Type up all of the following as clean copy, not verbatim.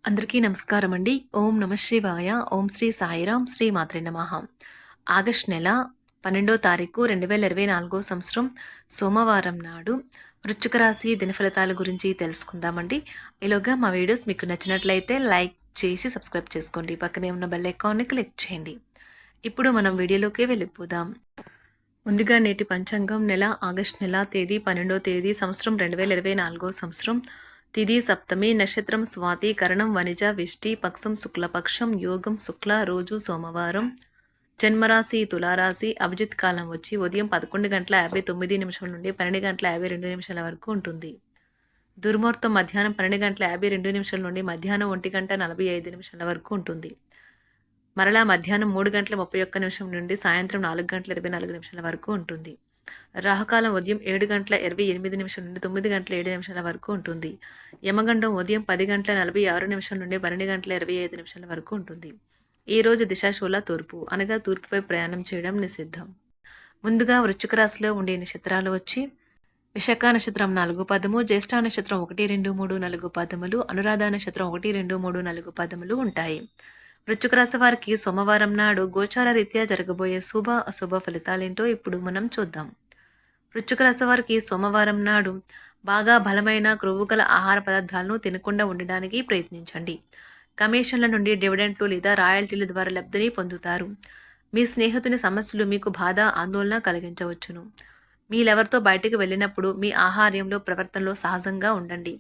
అందరికీ నమస్కారం అండి. ఓం నమ శివాయ. ఓం శ్రీ సాయిరాం. శ్రీ మాత్రే నమః. ఆగస్ట్ నెల 12వ తారీఖు 2024 సంవత్సరం సోమవారం నాడు వృశ్చిక రాశి దినఫలితాల గురించి తెలుసుకుందామండి. ఈలోగా మా వీడియోస్ మీకు నచ్చినట్లయితే లైక్ చేసి సబ్స్క్రైబ్ చేసుకోండి. పక్కనే ఉన్న బెల్ ఐకాన్ని క్లిక్ చేయండి. ఇప్పుడు మనం వీడియోలోకి వెళ్ళిపోదాం. ముందుగా నేటి పంచాంగం నెల ఆగస్ట్ నెల తేదీ 12వ తేదీ సంవత్సరం 2024 సంవత్సరం తిథి సప్తమి నక్షత్రం స్వాతి కరణం వనిజ విష్టి పక్షం శుక్లపక్షం యోగం శుక్ల రోజు సోమవారం జన్మరాశి తులారాశి అభిజిత్ కాలం వచ్చి ఉదయం 11:59 నుండి 12:52 వరకు ఉంటుంది. దుర్ముహూర్తం మధ్యాహ్నం 12:52 నుండి మధ్యాహ్నం 1:45 వరకు ఉంటుంది. మరలా మధ్యాహ్నం 3:31 నుండి సాయంత్రం 4:24 వరకు ఉంటుంది. రాహుకాలం ఉదయం 7:28 నుండి 9:07 వరకు ఉంటుంది. యమగండం ఉదయం 10:46 నుండి 12:25 వరకు ఉంటుంది. ఈ రోజు దిశాశూల తూర్పు అనగా తూర్పుపై ప్రయాణం చేయడం నిషిద్ధం. ముందుగా వృశ్చిక రాశిలో ఉండే నక్షత్రాలు వచ్చి విశాఖ నక్షత్రం 4 పదము, జ్యేష్ఠ నక్షత్రం 1, 2, 3, 4 పదములు, అనురాధ నక్షత్రం 1, 2, 3, 4 పదములు ఉంటాయి. వృశ్చిక రాశి వారికి సోమవారం నాడు గోచార రీత్యా జరగబోయే శుభ అశుభ ఫలితాలేంటో ఇప్పుడు మనం చూద్దాం. వృశ్చిక రాశి వారికి సోమవారం నాడు బాగా బలమైన క్రొవ్వు గల ఆహార పదార్థాలను తినకుండా ఉండడానికి ప్రయత్నించండి. కమిషన్ల నుండి డివిడెంట్లు లేదా రాయల్టీల ద్వారా లబ్ధిని పొందుతారు. మీ స్నేహితుని సమస్యలు మీకు బాధ ఆందోళన కలిగించవచ్చును. మీరెవరితో బయటకు వెళ్ళినప్పుడు మీ ఆహార్యంలో ప్రవర్తనలో సహజంగా ఉండండి.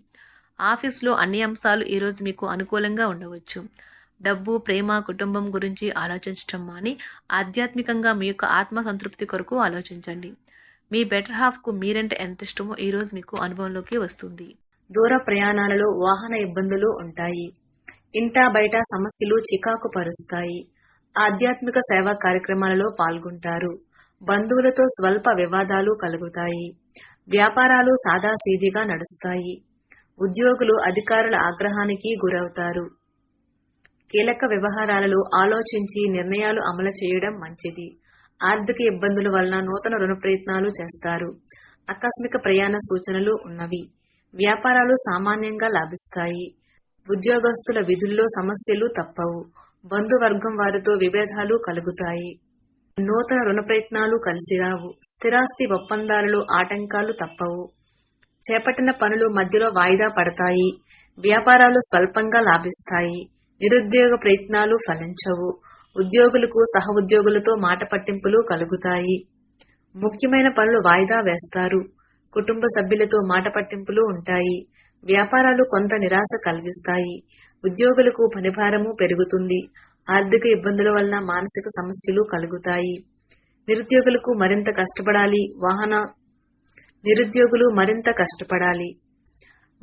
ఆఫీసులో అన్ని అంశాలు ఈరోజు మీకు అనుకూలంగా ఉండవచ్చు. డబ్బు, ప్రేమ, కుటుంబం గురించి ఆలోచించడం మాని ఆధ్యాత్మికంగా మీ యొక్క ఆత్మ సంతృప్తి కొరకు ఆలోచించండి. మీ బెటర్ హాఫ్కు మీరంటే ఎంత ఇష్టమో ఈరోజు మీకు అనుభవంలోకి వస్తుంది. దూర ప్రయాణాలలో వాహన ఇబ్బందులు ఉంటాయి. ఇంటా బయట సమస్యలు చికాకు పరుస్తాయి. ఆధ్యాత్మిక సేవా కార్యక్రమాలలో పాల్గొంటారు. బంధువులతో స్వల్ప వివాదాలు కలుగుతాయి. వ్యాపారాలు సాదాసీదిగా నడుస్తాయి. ఉద్యోగులు అధికారుల ఆగ్రహానికి గురవుతారు. కీలక వ్యవహారాలలో ఆలోచించి నిర్ణయాలు అమలు చేయడం మంచిది. ఆర్థిక ఇబ్బందుల వలన నూతన రుణ ప్రయత్నాలు చేస్తారు. ఆకస్మిక ప్రయాణ సూచనలు ఉన్నవి. వ్యాపారాలు సామాన్యంగా లాభిస్తాయి. ఉద్యోగస్తుల విధుల్లో సమస్యలు తప్పవు. బంధువర్గం వారితో విభేదాలు కలుగుతాయి. నూతన రుణ ప్రయత్నాలు కలిసిరావు. స్థిరాస్తి ఒప్పందాలలో ఆటంకాలు తప్పవు. చేపట్టిన పనులు మధ్యలో వాయిదా పడతాయి. వ్యాపారాలు స్వల్పంగా లాభిస్తాయి. నిరుద్యోగ ప్రయత్నాలు ఫలించవు. ఉద్యోగులకు సహ ఉద్యోగులతో మాట పట్టింపులు కలుగుతాయి. ముఖ్యమైన పనులు వాయిదా వేస్తారు. కుటుంబ సభ్యులతో మాట పట్టింపులు ఉంటాయి. వ్యాపారాలు కొంత నిరాశ కలిగిస్తాయి. ఉద్యోగులకు పనిభారము పెరుగుతుంది. ఆర్థిక ఇబ్బందుల వలన మానసిక సమస్యలు కలుగుతాయి. నిరుద్యోగులు మరింత కష్టపడాలి.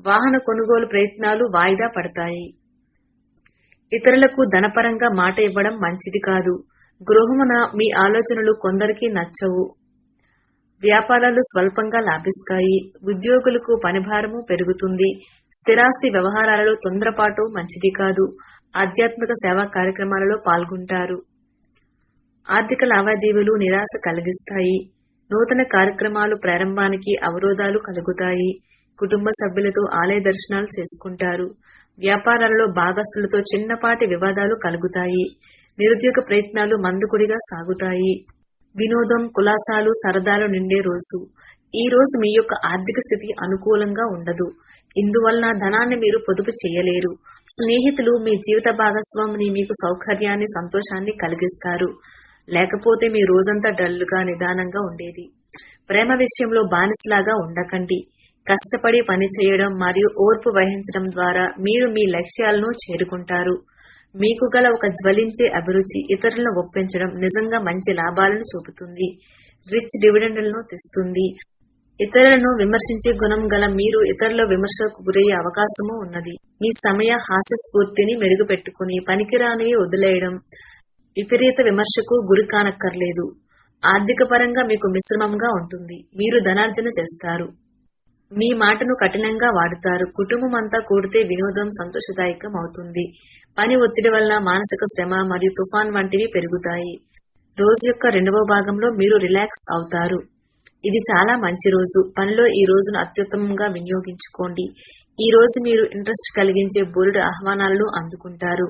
వాహన కొనుగోలు ప్రయత్నాలు వాయిదా పడతాయి. ఇతరులకు ధనపరంగా మాట ఇవ్వడం మంచిది కాదు. గృహమున మీ ఆలోచనలు కొందరికి నచ్చవు. వ్యాపారాలు స్వల్పంగా లాభిస్తాయి. ఉద్యోగులకు పనిభారము పెరుగుతుంది. స్థిరాస్తి వ్యవహారాలలో తొందరపాటు మంచిది కాదు. ఆధ్యాత్మిక సేవా కార్యక్రమాలలో పాల్గొంటారు. ఆర్థిక లావాదేవీలు నిరాశ కలిగిస్తాయి. నూతన కార్యక్రమాలు ప్రారంభానికి అవరోధాలు కలుగుతాయి. కుటుంబ సభ్యులతో ఆలయ దర్శనాలు చేసుకుంటారు. వ్యాపారాలలో భాగస్తులతో చిన్నపాటి వివాదాలు కలుగుతాయి. నిరుద్యోగ ప్రయత్నాలు మందకొడిగా సాగుతాయి. వినోదం, కులాసాలు, సరదాలు నిండే రోజు. ఈ రోజు మీ యొక్క ఆర్థిక స్థితి అనుకూలంగా ఉండదు. ఇందువలన ధనాన్ని మీరు పొదుపు చేయలేరు. స్నేహితులు మీ జీవిత భాగస్వామిని మీకు సౌకర్యాన్ని, సంతోషాన్ని కలిగిస్తారు. లేకపోతే మీ రోజంతా డల్లుగా నిదానంగా ఉండేది. ప్రేమ విషయంలో బానిసలాగా ఉండకండి. కష్టపడి పని చేయడం మరియు ఓర్పు వహించడం ద్వారా మీరు మీ లక్ష్యాలను చేరుకుంటారు. మీకు గల ఒక జ్వలించే అభిరుచి ఇతరులను ఒప్పించడం నిజంగా మంచి లాభాలను చూపుతుంది. రిచ్ డివిడెండ్లను తెస్తుంది. ఇతరులను విమర్శించే గుణం గల మీరు ఇతరుల విమర్శకు గురయ్యే అవకాశము ఉన్నది. మీ సమయ హాస్యస్ఫూర్తిని మెరుగుపెట్టుకుని పనికిరానివి వదిలేయడం. విపరీత విమర్శకు గురి కానక్కర్లేదు. ఆర్థిక పరంగా మీకు మిశ్రమంగా ఉంటుంది. మీరు ధనార్జన చేస్తారు. మీ మాటను కఠినంగా వాడుతారు. కుటుంబం అంతా కూడితే వినోదం సంతోషదాయకం అవుతుంది. పని ఒత్తిడి వలన మానసిక శ్రమ మరియు తుఫాన్ వంటివి పెరుగుతాయి. రోజు యొక్క 2వ భాగంలో మీరు రిలాక్స్ అవుతారు. ఇది చాలా మంచి రోజు. పనిలో ఈ రోజును అత్యుత్తమంగా వినియోగించుకోండి. ఈ రోజు మీరు ఇంట్రెస్ట్ కలిగించే బోలెడు ఆహ్వానాలను అందుకుంటారు.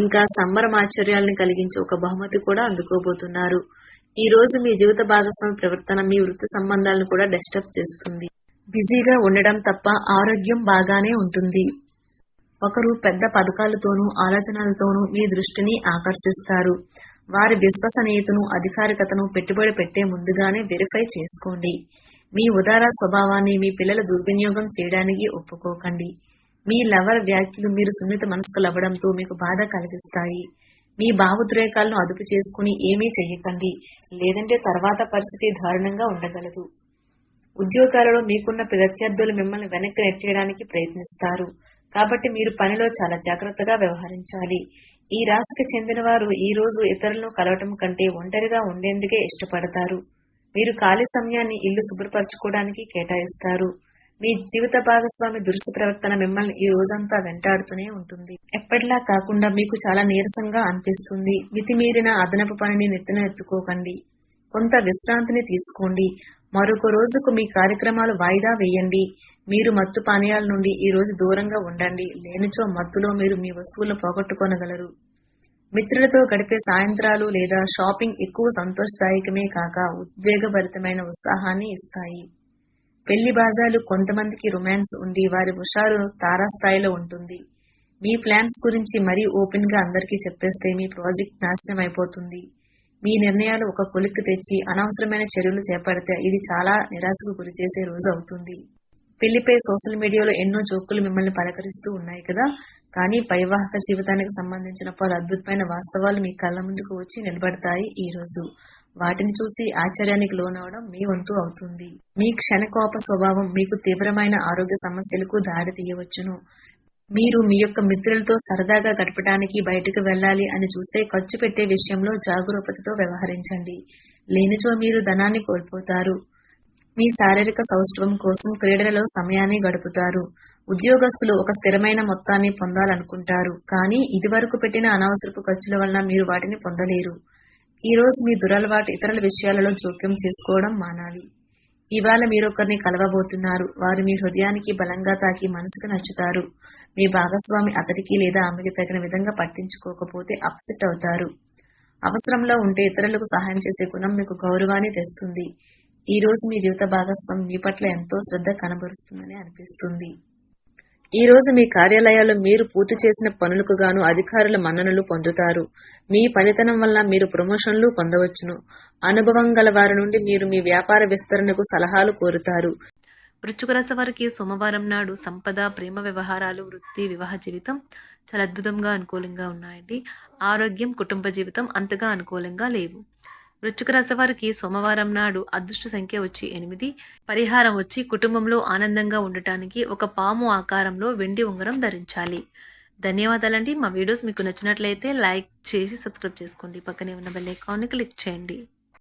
ఇంకా సంబరమాశ్చర్యాలను కలిగించే ఒక బహుమతి కూడా అందుకోబోతున్నారు. ఈ రోజు మీ జీవిత భాగస్వామి ప్రవర్తన మీ వృత్తి సంబంధాలను కూడా డిస్టర్బ్ చేస్తుంది. బిజీగా ఉండడం తప్ప ఆరోగ్యం బాగానే ఉంటుంది. ఒకరు పెద్ద పథకాలతోనూ ఆలోచనలతోనూ మీ దృష్టిని ఆకర్షిస్తారు. వారి విశ్వసనీయతను, అధికారికతను పెట్టుబడి పెట్టే ముందుగానే వెరిఫై చేసుకోండి. మీ ఉదార స్వభావాన్ని మీ పిల్లలు దుర్వినియోగం చేయడానికి ఒప్పుకోకండి. మీ లవర్ వ్యాఖ్యలు మీరు సున్నిత మనస్కులవ్వడంతో మీకు బాధ కలిగిస్తాయి. మీ భావోద్రేకాలను అదుపు చేసుకుని ఏమీ చెయ్యకండి, లేదంటే తర్వాత పరిస్థితి దారుణంగా ఉండగలదు. ఉద్యోగాలలో మీకున్న ప్రత్యర్థులు మిమ్మల్ని వెనక్కి నెట్టేయడానికి ప్రయత్నిస్తారు. కాబట్టి మీరు పనిలో చాలా జాగ్రత్తగా వ్యవహరించాలి. ఈ రాశికి చెందిన వారు ఈ రోజు ఇతరులను కలవటం కంటే ఒంటరిగా ఉండేందుకే ఇష్టపడతారు. మీరు ఖాళీ సమయాన్ని ఇల్లు శుభ్రపరచుకోవడానికి కేటాయిస్తారు. మీ జీవిత భాగస్వామి దురుసు ప్రవర్తన మిమ్మల్ని ఈ రోజంతా వెంటాడుతూనే ఉంటుంది. ఎప్పటిలా కాకుండా మీకు చాలా నీరసంగా అనిపిస్తుంది. మితిమీరిన అదనపు పనిని నెత్తిన ఎత్తుకోకండి. కొంత విశ్రాంతిని తీసుకోండి. మరొక రోజుకు మీ కార్యక్రమాలు వాయిదా వేయండి. మీరు మత్తు పానీయాల నుండి ఈ రోజు దూరంగా ఉండండి. లేనిచో మత్తులో మీరు మీ వస్తువులను పోగొట్టుకోనగలరు. మిత్రులతో గడిపే సాయంత్రాలు లేదా షాపింగ్ ఎక్కువ సంతోషదాయకమే కాక ఉద్వేగభరితమైన ఉత్సాహాన్ని ఇస్తాయి. పెళ్లి బాజాలు కొంతమందికి రొమాన్స్ ఉండి వారి హుషారు తారాస్థాయిలో ఉంటుంది. మీ ప్లాన్స్ గురించి మరీ ఓపెన్ గా అందరికీ చెప్పేస్తే మీ ప్రాజెక్ట్ నాశనం అయిపోతుంది. మీ నిర్ణయాలు ఒక కొలిక్కి తెచ్చి అనవసరమైన చర్యలు చేపడితే ఇది చాలా నిరాశకు గురిచేసే రోజు అవుతుంది. పెళ్లిపై సోషల్ మీడియాలో ఎన్నో జోకులు మిమ్మల్ని పలకరిస్తూ ఉన్నాయి కదా, కానీ వైవాహిక జీవితానికి సంబంధించిన పలు అద్భుతమైన వాస్తవాలు మీ కళ్ళ ముందుకు వచ్చి నిలబడతాయి. ఈ రోజు వాటిని చూసి ఆశ్చర్యానికి లోనవడం మీ వంతు అవుతుంది. మీ క్షణకోప స్వభావం మీకు తీవ్రమైన ఆరోగ్య సమస్యలకు దారి తీయవచ్చును. మీరు మీ యొక్క మిత్రులతో సరదాగా గడపడానికి బయటకు వెళ్ళాలి అని చూస్తే ఖర్చు పెట్టే విషయంలో జాగరూకతతో వ్యవహరించండి. లేనిచో మీరు ధనాన్ని కోల్పోతారు. మీ శారీరక సౌష్ఠవం కోసం క్రీడలలో సమయాన్ని గడుపుతారు. ఉద్యోగస్తులు ఒక స్థిరమైన మొత్తాన్ని పొందాలనుకుంటారు, కానీ ఇదివరకు పెట్టిన అనవసరపు ఖర్చుల వలన మీరు వాటిని పొందలేరు. ఈ రోజు మీ దురలవాటు ఇతరుల విషయాలలో జోక్యం చేసుకోవడం మానాలి. ఇవాళ మీరొకరిని కలవబోతున్నారు. వారు మీ హృదయానికి బలంగా తాకి మనసుకు నచ్చుతారు. మీ భాగస్వామి అతడికి లేదా ఆమెకి తగిన విధంగా పట్టించుకోకపోతే అప్సెట్ అవుతారు. అవసరంలో ఉంటే ఇతరులకు సహాయం చేసే గుణం మీకు గౌరవాన్ని తెస్తుంది. ఈ రోజు మీ జీవిత భాగస్వామి మీ పట్ల ఎంతో శ్రద్ధ కనబరుస్తుందని అనిపిస్తుంది. ఈ రోజు మీ కార్యాలయాల్లో మీరు పూర్తి చేసిన పనులకు గాను అధికారుల మన్ననలు పొందుతారు. మీ పనితనం వల్ల మీరు ప్రమోషన్లు పొందవచ్చును. అనుభవం గల వారి నుండి మీరు మీ వ్యాపార విస్తరణకు సలహాలు కోరుతారు. వృశ్చిక రాశి వారికి సోమవారం నాడు సంపద, ప్రేమ వ్యవహారాలు, వృత్తి, వివాహ జీవితం చాలా అద్భుతంగా అనుకూలంగా ఉన్నాయండి. ఆరోగ్యం, కుటుంబ జీవితం అంతగా అనుకూలంగా లేవు. వృశ్చిక రాశి వారికి సోమవారం నాడు అదృష్ట సంఖ్య వచ్చి 8. పరిహారం వచ్చి కుటుంబంలో ఆనందంగా ఉండటానికి ఒక పాము ఆకారంలో వెండి ఉంగరం ధరించాలి. ధన్యవాదాలండి. మా వీడియోస్ మీకు నచ్చినట్లయితే లైక్ చేసి సబ్స్క్రైబ్ చేసుకోండి. పక్కనే ఉన్న బెల్ ఐకాన్ని క్లిక్ చేయండి.